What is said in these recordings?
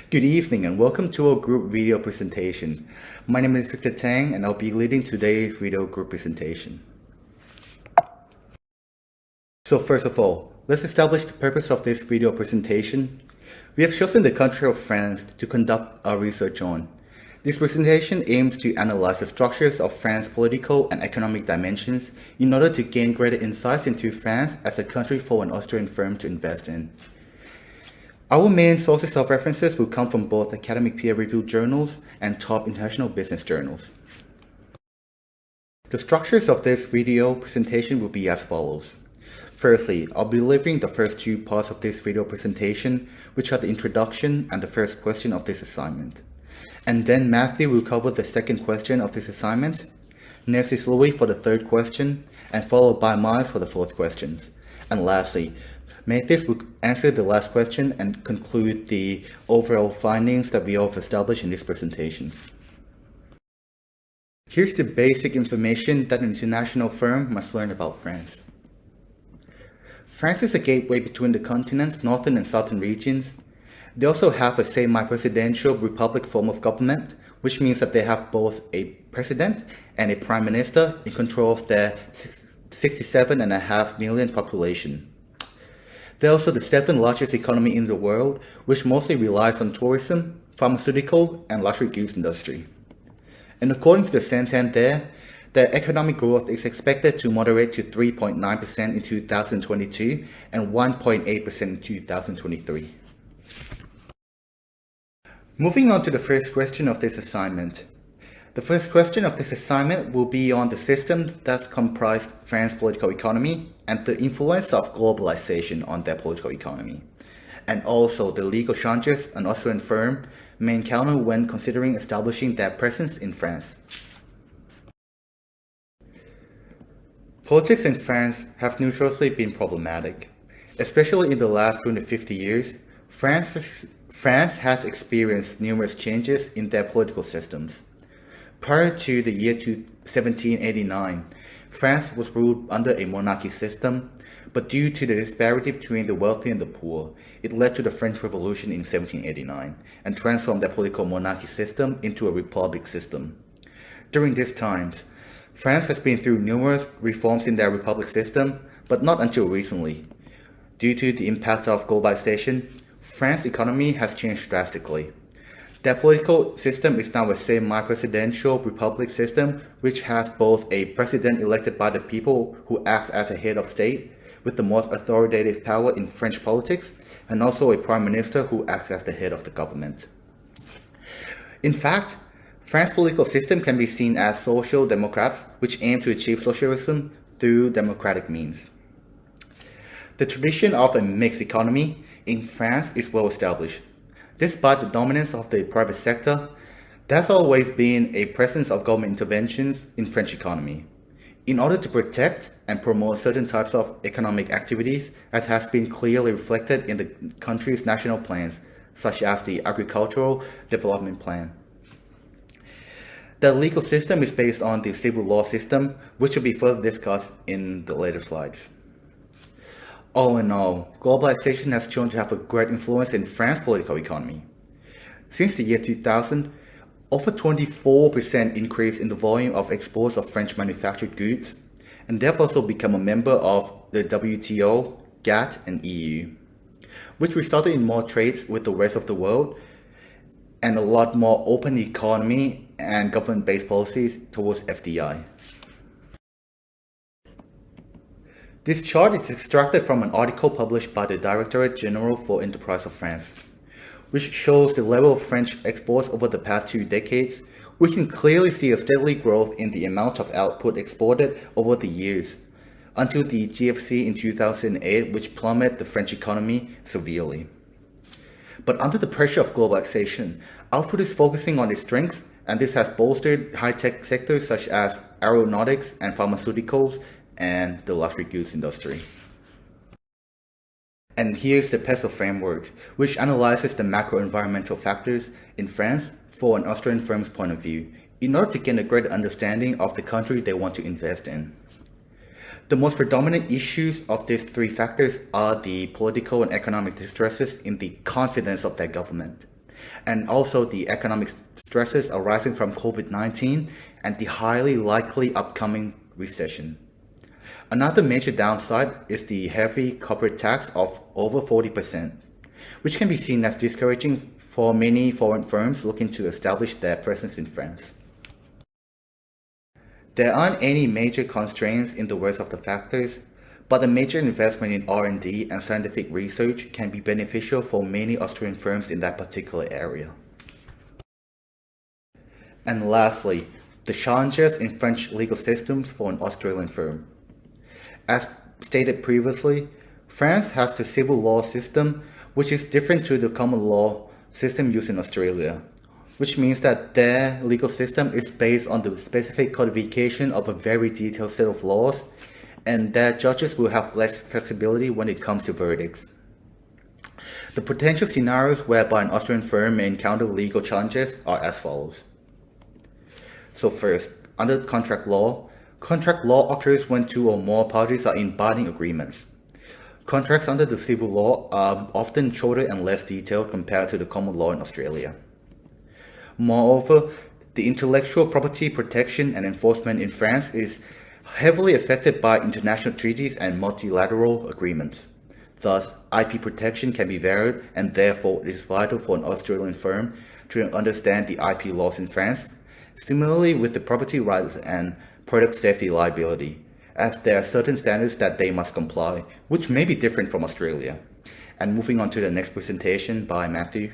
Good evening and welcome to our group video presentation. My name is Victor Tang and I'll be leading today's video group presentation. So first of all, let's establish the purpose of this video presentation. We have chosen the country of France to conduct our research on. This presentation aims to analyze the structures of France's political and economic dimensions in order to gain greater insights into France as a country for an Austrian firm to invest in. Our main sources of references will come from both academic peer-reviewed journals and top international business journals. The structures of this video presentation will be as follows. Firstly, I'll be delivering the first two parts of this video presentation, which are the introduction and the first question of this assignment. And then Matthew will cover the second question of this assignment. Next is Louis for the third question, and followed by Miles for the fourth question. And lastly, Matthias will answer the last question and conclude the overall findings that we have established in this presentation. Here's the basic information that an international firm must learn about France. France is a gateway between the continent's northern and southern regions. They also have a semi-presidential republic form of government, which means that they have both a president and a prime minister in control of their 67.5 million population. They're also the seventh largest economy in the world, which mostly relies on tourism, pharmaceutical, and luxury goods industry. And according to the Santander, their economic growth is expected to moderate to 3.9% in 2022 and 1.8% in 2023. Moving on to the first question of this assignment. The first question of this assignment will be on the systems that comprise France's political economy and the influence of globalization on their political economy, and also the legal challenges an Austrian firm may encounter when considering establishing their presence in France. Politics in France have notoriously been problematic. Especially in the last 250 years, France has experienced numerous changes in their political systems. Prior to the year 1789, France was ruled under a monarchy system, but due to the disparity between the wealthy and the poor, it led to the French Revolution in 1789 and transformed their political monarchy system into a republic system. During these times, France has been through numerous reforms in their republic system, but not until recently. Due to the impact of globalization, France's economy has changed drastically. Their political system is now a semi-presidential republic system, which has both a president elected by the people who acts as a head of state, with the most authoritative power in French politics, and also a prime minister who acts as the head of the government. In fact, France's political system can be seen as social democrats, which aim to achieve socialism through democratic means. The tradition of a mixed economy in France is well established. Despite the dominance of the private sector, there's always been a presence of government interventions in French economy in order to protect and promote certain types of economic activities, as has been clearly reflected in the country's national plans, such as the Agricultural Development Plan. The legal system is based on the civil law system, which will be further discussed in the later slides. All in all, globalization has shown to have a great influence in France's political economy. Since the year 2000, over 24% increase in the volume of exports of French manufactured goods, and they have also become a member of the WTO, GATT, and EU, which resulted in more trades with the rest of the world and a lot more open economy and government-based policies towards FDI. This chart is extracted from an article published by the Directorate General for Enterprise of France, which shows the level of French exports over the past 2 decades. We can clearly see a steady growth in the amount of output exported over the years, until the GFC in 2008, which plummeted the French economy severely. But under the pressure of globalization, output is focusing on its strengths, and this has bolstered high-tech sectors such as aeronautics and pharmaceuticals and the luxury goods industry. And here's the PESO framework, which analyzes the macro-environmental factors in France for an Austrian firm's point of view, in order to gain a greater understanding of the country they want to invest in. The most predominant issues of these 3 factors are the political and economic distresses in the confidence of their government, and also the economic stresses arising from COVID-19 and the highly likely upcoming recession. Another major downside is the heavy corporate tax of over 40%, which can be seen as discouraging for many foreign firms looking to establish their presence in France. There aren't any major constraints in the worst of the factors, but a major investment in R&D and scientific research can be beneficial for many Austrian firms in that particular area. And lastly, the challenges in French legal systems for an Australian firm. As stated previously, France has the civil law system, which is different to the common law system used in Australia, which means that their legal system is based on the specific codification of a very detailed set of laws, and that judges will have less flexibility when it comes to verdicts. The potential scenarios whereby an Austrian firm may encounter legal challenges are as follows. So first, under contract law occurs when two or more parties are in binding agreements. Contracts under the civil law are often shorter and less detailed compared to the common law in Australia. Moreover, the intellectual property protection and enforcement in France is heavily affected by international treaties and multilateral agreements. Thus, IP protection can be varied, and therefore it is vital for an Australian firm to understand the IP laws in France. Similarly with the property rights and product safety liability, as there are certain standards that they must comply, which may be different from Australia. And moving on to the next presentation by Matthew.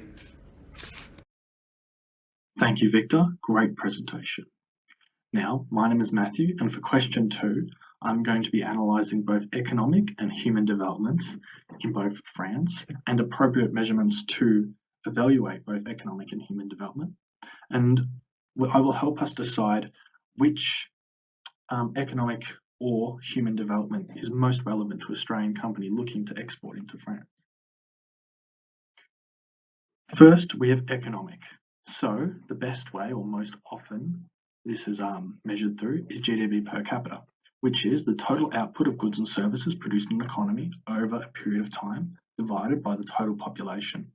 Thank you, Victor. Great presentation. Now, my name is Matthew, and for question 2, I'm going to be analysing both economic and human developments in both France and appropriate measurements to evaluate both economic and human development. And I will help us decide which economic or human development is most relevant to an Australian company looking to export into France. First, we have economic. So the best way, or most often this is measured through, is GDP per capita, which is the total output of goods and services produced in an economy over a period of time divided by the total population.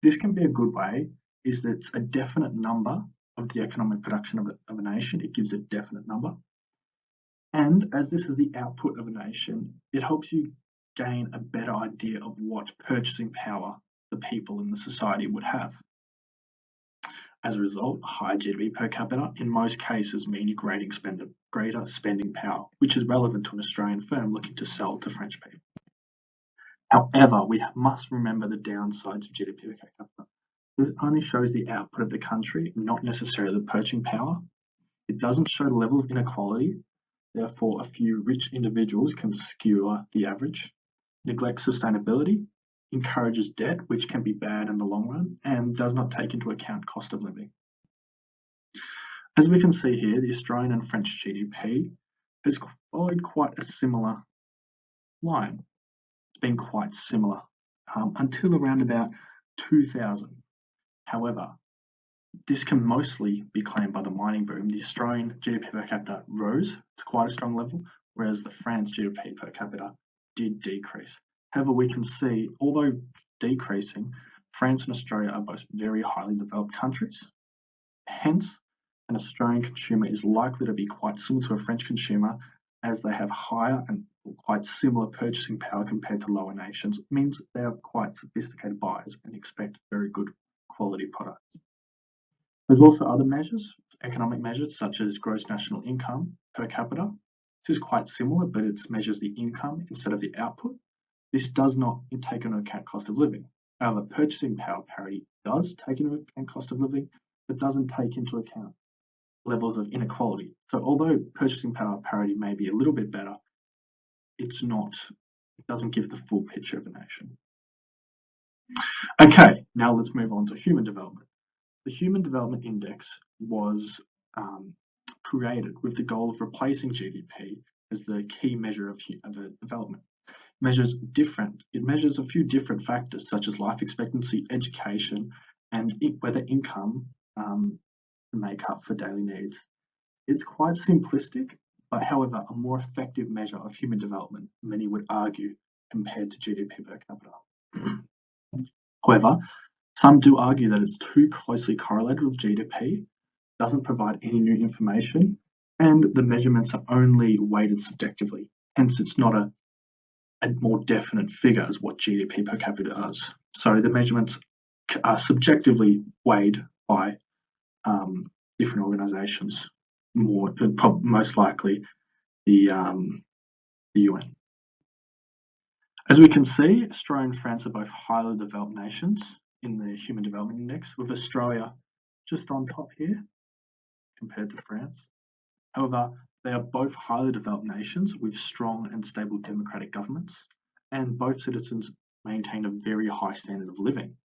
This can be a good way, is that it's a definite number of the economic production of a nation. It gives a definite number. And as this is the output of a nation, it helps you gain a better idea of what purchasing power the people in the society would have. As a result, high GDP per capita in most cases mean greater spending power, which is relevant to an Australian firm looking to sell to French people. However, we must remember the downsides of GDP per capita. This only shows the output of the country, not necessarily the purchasing power. It doesn't show the level of inequality. Therefore, a few rich individuals can skewer the average. Neglects sustainability, encourages debt, which can be bad in the long run, and does not take into account cost of living. As we can see here, the Australian and French GDP has followed quite a similar line. It's been quite similar until around about 2000. However, this can mostly be claimed by the mining boom. The Australian GDP per capita rose to quite a strong level, whereas the France GDP per capita did decrease. However, we can see, although decreasing, France and Australia are both very highly developed countries. Hence, an Australian consumer is likely to be quite similar to a French consumer, as they have higher and quite similar purchasing power compared to lower nations. It means they are quite sophisticated buyers and expect very good quality products. There's also other measures, economic measures, such as gross national income per capita. This is quite similar, but it measures the income instead of the output. This does not take into account cost of living. However, purchasing power parity does take into account cost of living, but doesn't take into account levels of inequality. So although purchasing power parity may be a little bit better, it doesn't give the full picture of a nation. Okay, now let's move on to human development. The Human Development Index was created with the goal of replacing GDP as the key measure of development. It measures a few different factors such as life expectancy, education, and whether income can make up for daily needs. It's quite simplistic, but however, a more effective measure of human development, many would argue, compared to GDP per capita. However, Some do argue that it's too closely correlated with GDP, doesn't provide any new information, and the measurements are only weighted subjectively. Hence, it's not a more definite figure as what GDP per capita is. So the measurements are subjectively weighed by different organisations, most likely the UN. As we can see, Australia and France are both highly developed nations in the Human Development Index, with Australia just on top here compared to France. However, they are both highly developed nations with strong and stable democratic governments, and both citizens maintain a very high standard of living.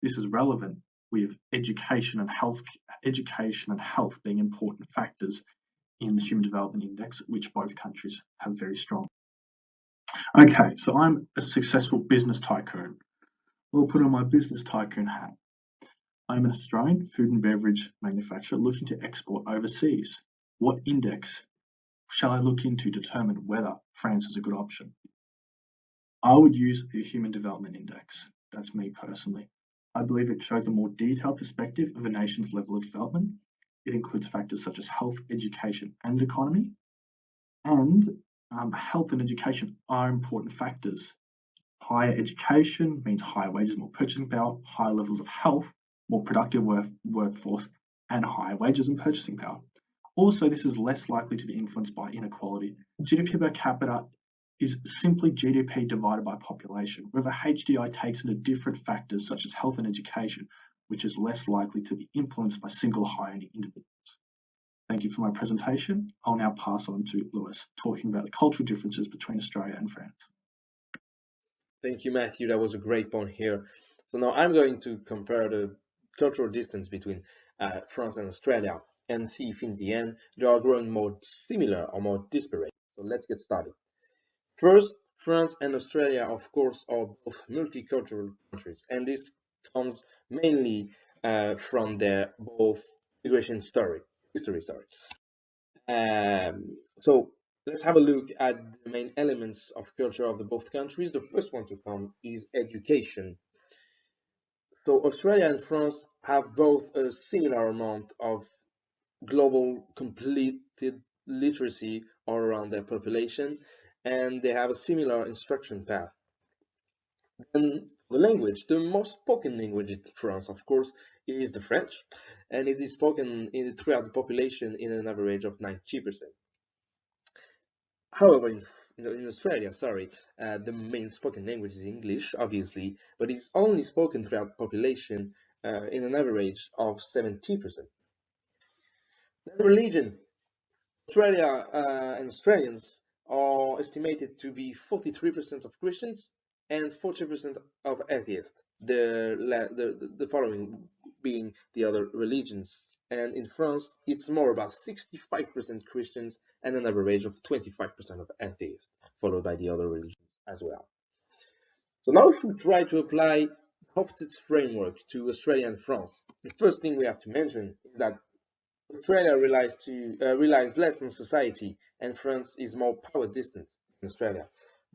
This is relevant with education and health being important factors in the Human Development Index, which both countries have very strong. Okay, so I'm a successful business tycoon. I'll put on my business tycoon hat. I'm an Australian food and beverage manufacturer looking to export overseas. What index shall I look into to determine whether France is a good option? I would use the Human Development Index. That's me personally. I believe it shows a more detailed perspective of a nation's level of development. It includes factors such as health, education, and economy. And health and education are important factors. Higher education means higher wages, more purchasing power, higher levels of health, more productive workforce, and higher wages and purchasing power. Also, this is less likely to be influenced by inequality. GDP per capita is simply GDP divided by population, wherever HDI takes into different factors such as health and education, which is less likely to be influenced by single high-earning individuals. Thank you for my presentation. I'll now pass on to Lewis, talking about the cultural differences between Australia and France. Thank you, Matthew. That was a great point here. So now I'm going to compare the cultural distance between France and Australia and see if in the end they are growing more similar or more disparate. So let's get started. First, France and Australia, of course, are both multicultural countries, and this comes mainly from their both migration history. So let's have a look at the main elements of culture of the both countries. The first one to come is education. So Australia and France have both a similar amount of global completed literacy all around their population, and they have a similar instruction path. Then the language, the most spoken language in France, of course, is the French, and it is spoken throughout the population in an average of 90%. However, in Australia, the main spoken language is English, obviously, but it's only spoken throughout the population in an average of 70%. Then religion. Australia and Australians are estimated to be 43% of Christians and 40% of atheists, the following being the other religions. And in France, it's more about 65% Christians and an average of 25% of atheists, followed by the other religions as well. So now if we try to apply Hofstede's framework to Australia and France, the first thing we have to mention is that Australia relies less on society, and France is more power distant than Australia.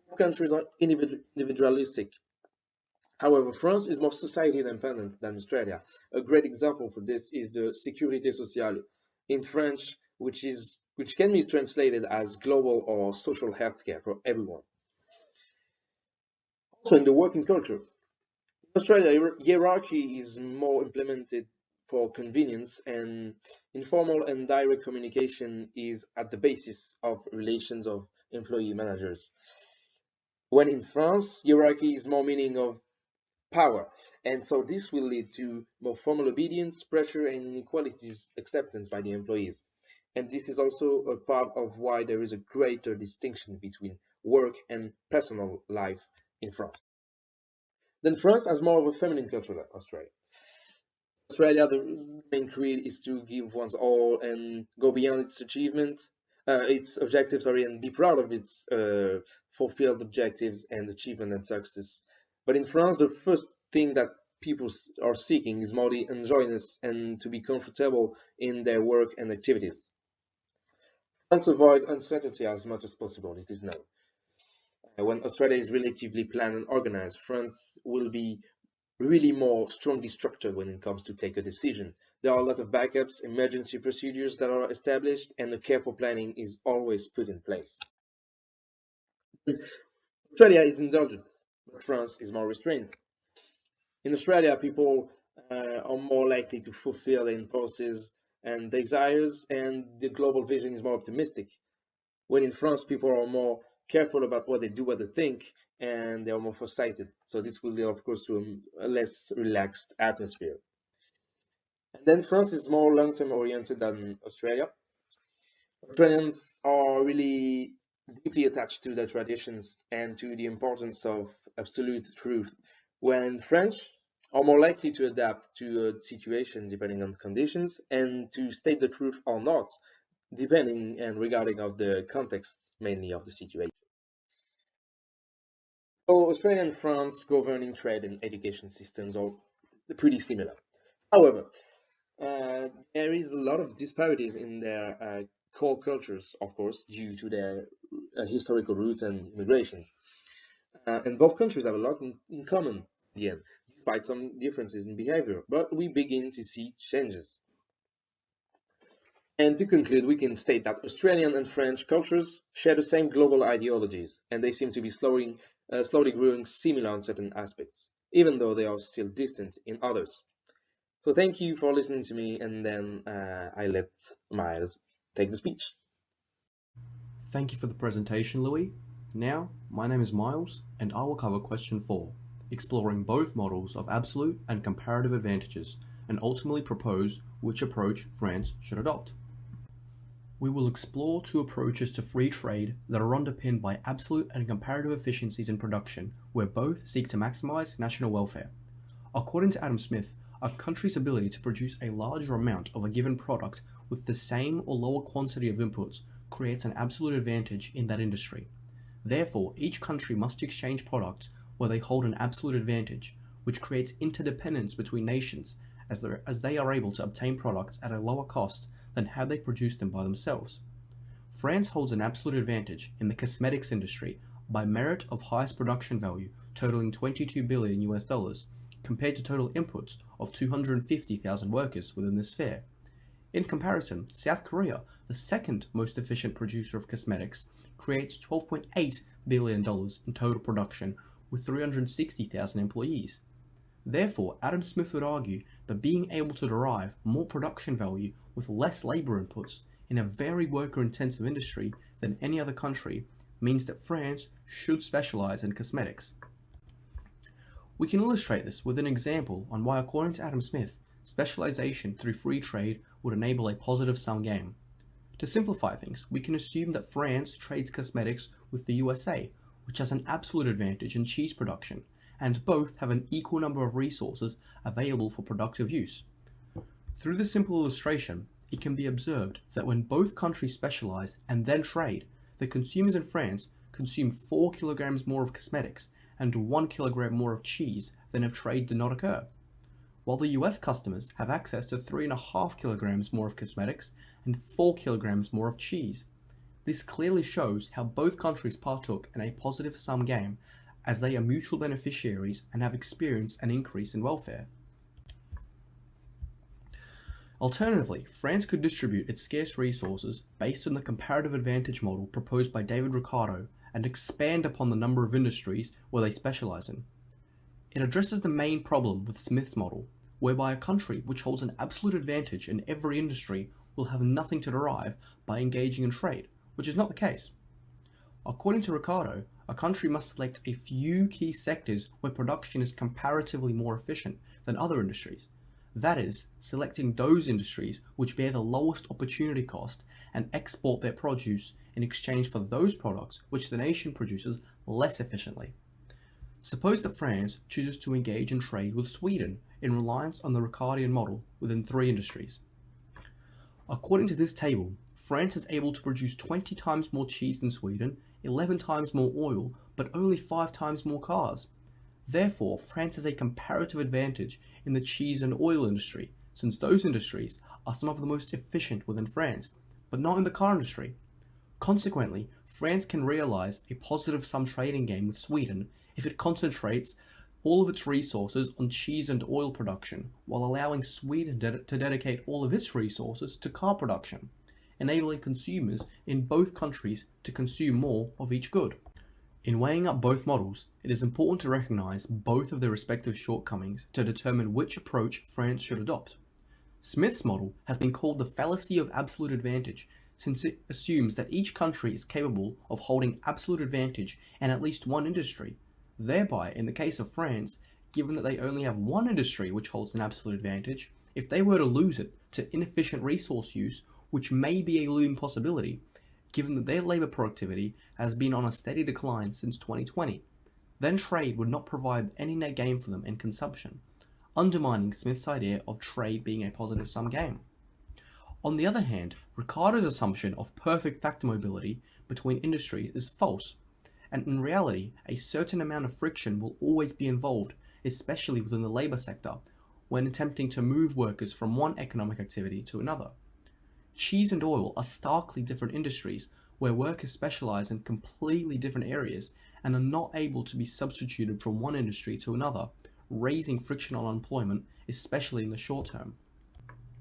Both countries are individualistic. However, France is more society dependent than Australia. A great example for this is the Sécurité sociale in French, which can be translated as global or social healthcare for everyone. Also, in the working culture, in Australia, hierarchy is more implemented for convenience, and informal and direct communication is at the basis of relations of employee managers. When in France, hierarchy is more meaning of power, and so this will lead to more formal obedience, pressure, and inequalities acceptance by the employees. And this is also a part of why there is a greater distinction between work and personal life in France. Then France has more of a feminine culture than Australia. Australia, the main creed is to give one's all and go beyond its objectives, and be proud of its fulfilled objectives and achievement and success. But in France, the first thing that people are seeking is more the enjoyment and to be comfortable in their work and activities. France avoids uncertainty as much as possible, it is known. When Australia is relatively planned and organized, France will be really more strongly structured when it comes to take a decision. There are a lot of backups, emergency procedures that are established, and a careful planning is always put in place. Australia is indulgent, but France is more restrained. In Australia, people are more likely to fulfill their impulses and desires, and the global vision is more optimistic. When in France, people are more careful about what they do, what they think, and they are more foresighted. So this will lead, of course, to a less relaxed atmosphere. And then France is more long-term oriented than Australia. Australians are really deeply attached to their traditions and to the importance of absolute truth, when French are more likely to adapt to a situation depending on conditions and to state the truth or not, depending and regarding of the context mainly of the situation. So Australia and France governing trade and education systems are pretty similar. However, there is a lot of disparities in their core cultures, of course, due to their historical roots and immigration. And both countries have a lot in common, in the end, despite some differences in behavior. But we begin to see changes. And to conclude, we can state that Australian and French cultures share the same global ideologies, and they seem to be slowly growing similar on certain aspects, even though they are still distant in others. So thank you for listening to me, and then I let Miles take the speech. Thank you for the presentation, Louis. Now, my name is Miles, and I will cover question 4, exploring both models of absolute and comparative advantages, and ultimately propose which approach France should adopt. We will explore two approaches to free trade that are underpinned by absolute and comparative efficiencies in production, where both seek to maximize national welfare. According to Adam Smith, a country's ability to produce a larger amount of a given product with the same or lower quantity of inputs creates an absolute advantage in that industry. Therefore, each country must exchange products where they hold an absolute advantage, which creates interdependence between nations as they are able to obtain products at a lower cost than had they produced them by themselves. France holds an absolute advantage in the cosmetics industry by merit of highest production value, totaling 22 billion US dollars, compared to total inputs of 250,000 workers within this sphere. In comparison, South Korea, the second most efficient producer of cosmetics, creates $12.8 billion in total production with 360,000 employees. Therefore, Adam Smith would argue that being able to derive more production value with less labor inputs in a very worker-intensive industry than any other country means that France should specialize in cosmetics. We can illustrate this with an example on why, according to Adam Smith, specialization through free trade would enable a positive-sum game. To simplify things, we can assume that France trades cosmetics with the USA, which has an absolute advantage in cheese production, and both have an equal number of resources available for productive use. Through this simple illustration, it can be observed that when both countries specialize and then trade, the consumers in France consume 4 kilograms more of cosmetics and 1 kilogram more of cheese than if trade did not occur, while the US customers have access to 3.5 kilograms more of cosmetics and 4 kilograms more of cheese. This clearly shows how both countries partook in a positive-sum game, as they are mutual beneficiaries and have experienced an increase in welfare. Alternatively, France could distribute its scarce resources based on the comparative advantage model proposed by David Ricardo and expand upon the number of industries where they specialize in. It addresses the main problem with Smith's model, whereby a country which holds an absolute advantage in every industry will have nothing to derive by engaging in trade, which is not the case. According to Ricardo, a country must select a few key sectors where production is comparatively more efficient than other industries. That is, selecting those industries which bear the lowest opportunity cost and export their produce in exchange for those products which the nation produces less efficiently. Suppose that France chooses to engage in trade with Sweden in reliance on the Ricardian model within 3 industries. According to this table, France is able to produce 20 times more cheese than Sweden, 11 times more oil, but only 5 times more cars. Therefore, France has a comparative advantage in the cheese and oil industry, since those industries are some of the most efficient within France, but not in the car industry. Consequently, France can realize a positive-sum trading game with Sweden if it concentrates all of its resources on cheese and oil production, while allowing Sweden to dedicate all of its resources to car production, enabling consumers in both countries to consume more of each good. In weighing up both models, it is important to recognise both of their respective shortcomings to determine which approach France should adopt. Smith's model has been called the fallacy of absolute advantage, since it assumes that each country is capable of holding absolute advantage in at least one industry. Thereby, in the case of France, given that they only have one industry which holds an absolute advantage, if they were to lose it to inefficient resource use, which may be a looming possibility, given that their labour productivity has been on a steady decline since 2020, then trade would not provide any net gain for them in consumption, undermining Smith's idea of trade being a positive-sum game. On the other hand, Ricardo's assumption of perfect factor mobility between industries is false, and in reality, a certain amount of friction will always be involved, especially within the labour sector, when attempting to move workers from one economic activity to another. Cheese and oil are starkly different industries where workers specialise in completely different areas and are not able to be substituted from one industry to another, raising friction on unemployment, especially in the short term.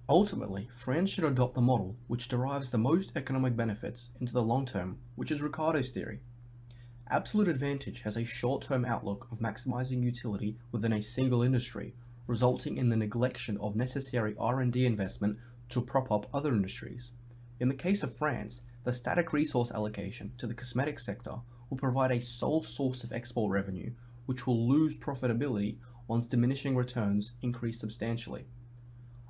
Ultimately, France should adopt the model which derives the most economic benefits into the long term, which is Ricardo's theory. Absolute advantage has a short-term outlook of maximizing utility within a single industry, resulting in the neglection of necessary R&D investment to prop up other industries. In the case of France, the static resource allocation to the cosmetics sector will provide a sole source of export revenue, which will lose profitability once diminishing returns increase substantially.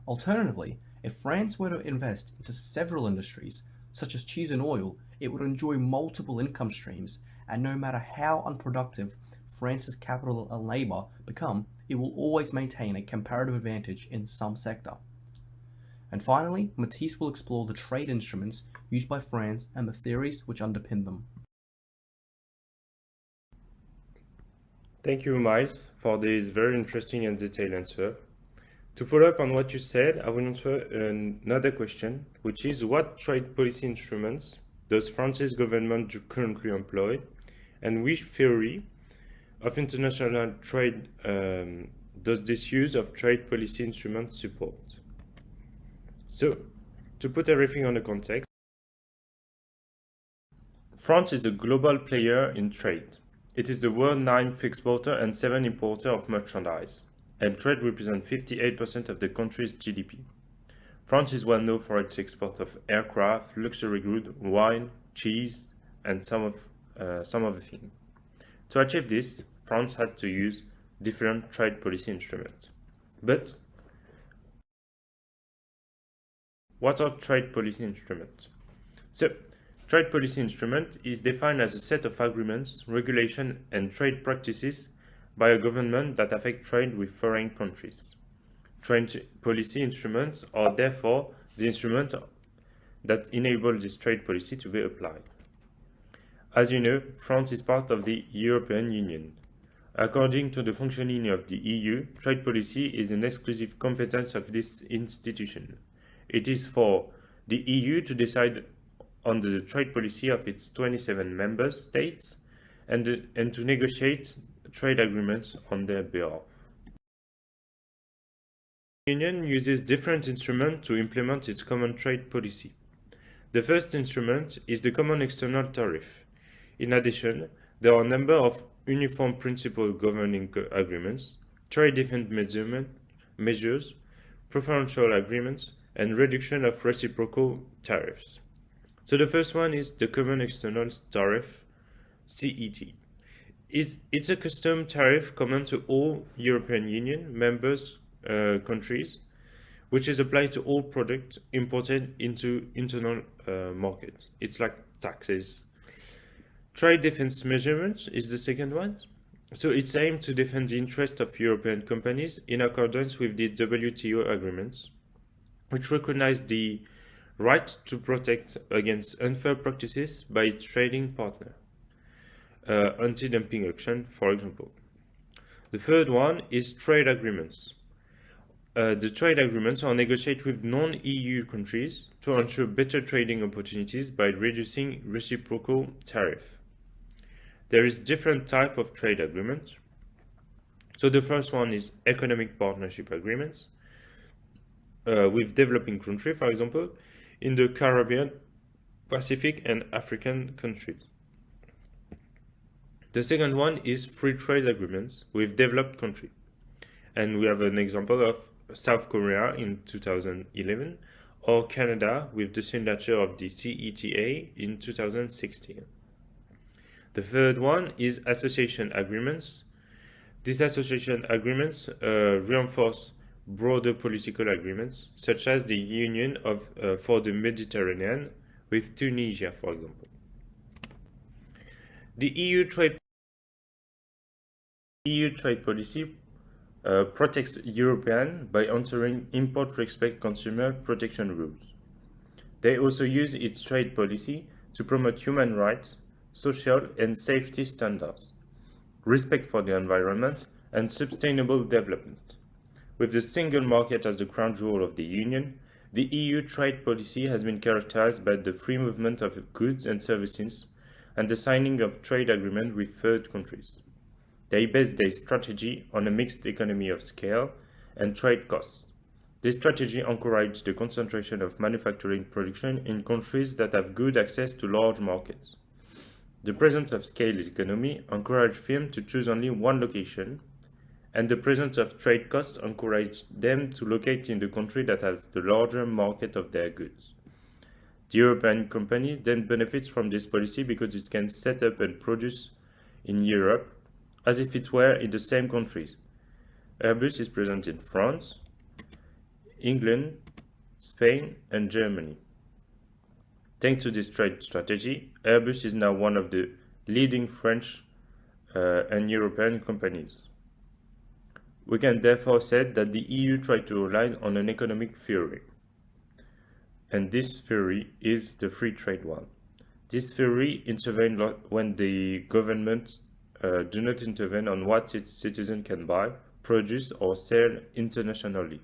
Alternatively, if France were to invest into several industries, such as cheese and oil, it would enjoy multiple income streams, and no matter how unproductive France's capital and labour become, it will always maintain a comparative advantage in some sector. And finally, Matisse will explore the trade instruments used by France and the theories which underpin them. Thank you, Miles, for this very interesting and detailed answer. To follow up on what you said, I will answer another question, which is what trade policy instruments does France's government currently employ, and which theory of international trade does this use of trade policy instruments support? So, to put everything on the context, France is a global player in trade. It is the world's 9th exporter and 7th importer of merchandise, and trade represents 58% of the country's GDP. France is well known for its export of aircraft, luxury goods, wine, cheese, and some other things. To achieve this, France had to use different trade policy instruments. But what are trade policy instruments? So, trade policy instrument is defined as a set of agreements, regulations, and trade practices by a government that affect trade with foreign countries. Trade policy instruments are therefore the instruments that enable this trade policy to be applied. As you know, France is part of the European Union. According to the functioning of the EU, trade policy is an exclusive competence of this institution. It is for the EU to decide on the trade policy of its 27 member states and to negotiate trade agreements on their behalf. The Union uses different instruments to implement its common trade policy. The first instrument is the Common External Tariff. In addition, there are a number of uniform principle governing agreements, trade defense measures, preferential agreements, and reduction of reciprocal tariffs. So the first one is the Common External Tariff, CET. It's a custom tariff common to all European Union members countries, which is applied to all products imported into internal market. It's like taxes. Trade defense measurements is the second one. So it's aimed to defend the interest of European companies in accordance with the WTO agreements, which recognize the right to protect against unfair practices by its trading partner. Anti-dumping action, for example. The third one is trade agreements. The trade agreements are negotiated with non-EU countries to ensure better trading opportunities by reducing reciprocal tariff. There is different type of trade agreements. So the first one is economic partnership agreements with developing countries, for example, in the Caribbean, Pacific, and African countries. The second one is free trade agreements with developed countries. And we have an example of South Korea in 2011, or Canada with the signature of the CETA in 2016. The third one is association agreements. These association agreements reinforce broader political agreements, such as the Union for the Mediterranean with Tunisia, for example. The EU trade policy protects Europeans by ensuring import respect consumer protection rules. They also use its trade policy to promote human rights, social and safety standards, respect for the environment, and sustainable development. With the single market as the crown jewel of the Union, the EU trade policy has been characterized by the free movement of goods and services and the signing of trade agreements with third countries. They base their strategy on a mixed economy of scale and trade costs. This strategy encourages the concentration of manufacturing production in countries that have good access to large markets. The presence of scale economy encourages firms to choose only one location, and the presence of trade costs encourages them to locate in the country that has the larger market of their goods. The European companies then benefit from this policy because it can set up and produce in Europe as if it were in the same countries. Airbus is present in France, England, Spain, and Germany. Thanks to this trade strategy, Airbus is now one of the leading French and European companies. We can therefore say that the EU tried to rely on an economic theory, and this theory is the free trade one. This theory intervenes when the government do not intervene on what its citizens can buy, produce, or sell internationally.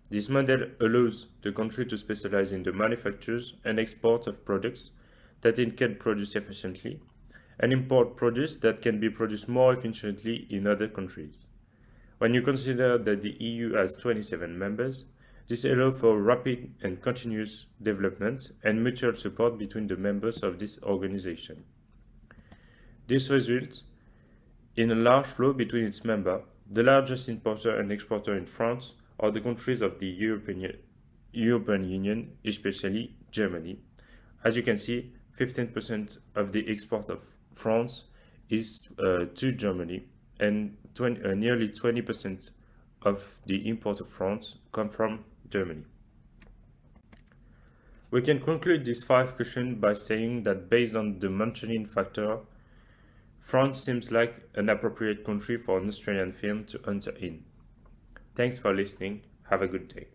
This model allows the country to specialize in the manufactures and export of products that it can produce efficiently, and import produce that can be produced more efficiently in other countries. When you consider that the EU has 27 members, this allows for rapid and continuous development and mutual support between the members of this organization. This results in a large flow between its members. The largest importer and exporter in France are the countries of the European Union, especially Germany. As you can see, 15% of the export of France is to Germany, and nearly 20% of the import of France come from Germany. We can conclude these 5 questions by saying that based on the mentioning factor, France seems like an appropriate country for an Australian firm to enter in. Thanks for listening. Have a good day.